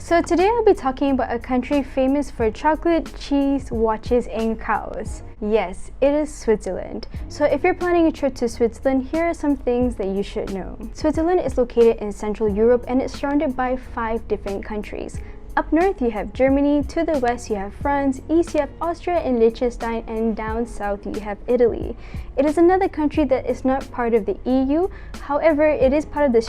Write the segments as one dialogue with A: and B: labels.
A: So today I'll be talking about a country famous for chocolate, cheese, watches, and cows. Yes, it is Switzerland. So if you're planning a trip to Switzerland, here are some things that you should know. Switzerland is located in Central Europe and it's surrounded by 5 different countries. Up north you have Germany, to the west you have France, east you have Austria and Liechtenstein, and down south you have Italy. It is another country that is not part of the EU, however it is part of the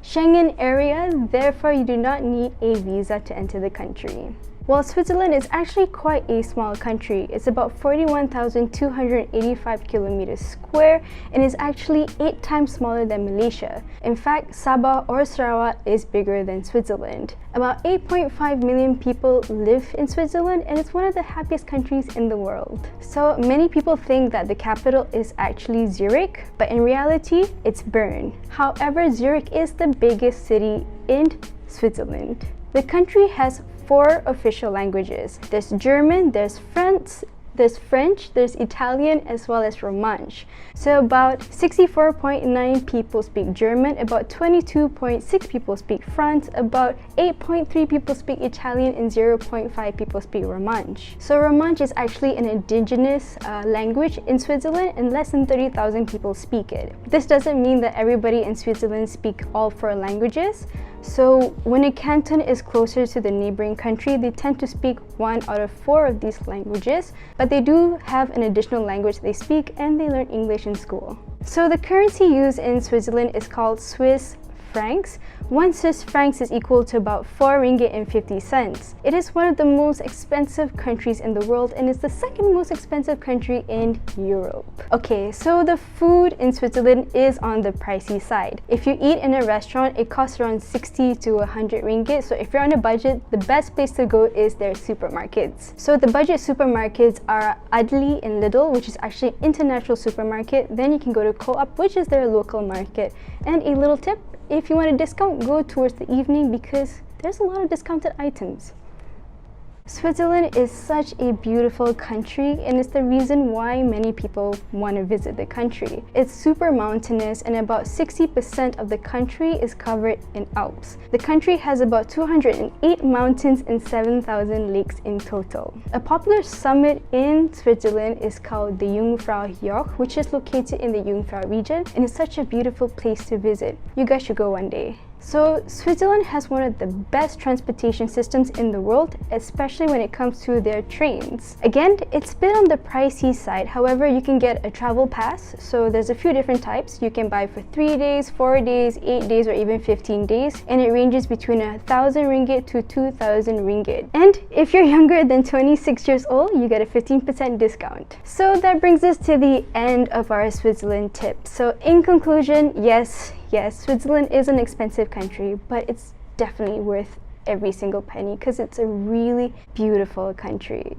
A: Schengen area, therefore you do not need a visa to enter the country. While Switzerland is actually quite a small country, it's about 41,285 kilometers square and is actually 8 times smaller than Malaysia. In fact, Sabah or Sarawak is bigger than Switzerland. About 8.5 million people live in Switzerland and it's one of the happiest countries in the world. So many people think that the capital is actually Zurich, but in reality, it's Bern. However, Zurich is the biggest city in Switzerland. The country has 4 official languages. There's German, there's French, there's Italian, as well as Romansh. So about 64.9 people speak German, about 22.6 people speak French, about 8.3 people speak Italian, and 0.5 people speak Romansh. So Romansh is actually an indigenous language in Switzerland and less than 30,000 people speak it. This doesn't mean that everybody in Switzerland speak all 4 languages. So when a canton is closer to the neighboring country, they tend to speak 1 out of 4 of these languages, but they do have an additional language they speak and they learn English in school. So the currency used in Switzerland is called Swiss francs. 1 Swiss francs is equal to about 4 ringgit and 50 cents. It is one of the most expensive countries in the world and is the second most expensive country in Europe. Okay, so the food in Switzerland is on the pricey side. If you eat in a restaurant, it costs around 60 to 100 ringgit. So if you're on a budget, the best place to go is their supermarkets. So the budget supermarkets are Aldi and Lidl, which is actually an international supermarket. Then you can go to Co-op, which is their local market. And a little tip, if you want a discount, go towards the evening because there's a lot of discounted items. Switzerland is such a beautiful country and it's the reason why many people want to visit the country. It's super mountainous and about 60% of the country is covered in Alps. The country has about 208 mountains and 7,000 lakes in total. A popular summit in Switzerland is called the Jungfraujoch, which is located in the Jungfrau region and it's such a beautiful place to visit. You guys should go one day. So Switzerland has one of the best transportation systems in the world, especially when it comes to their trains. Again, it's a bit on the pricey side, however you can get a travel pass. So there's a few different types. You can buy for 3 days, 4 days, 8 days, or even 15 days. And it ranges between 1,000 ringgit to 2,000 ringgit. And if you're younger than 26 years old, you get a 15% discount. So that brings us to the end of our Switzerland tip. So in conclusion, yes, Switzerland is an expensive country, but it's definitely worth every single penny because it's a really beautiful country.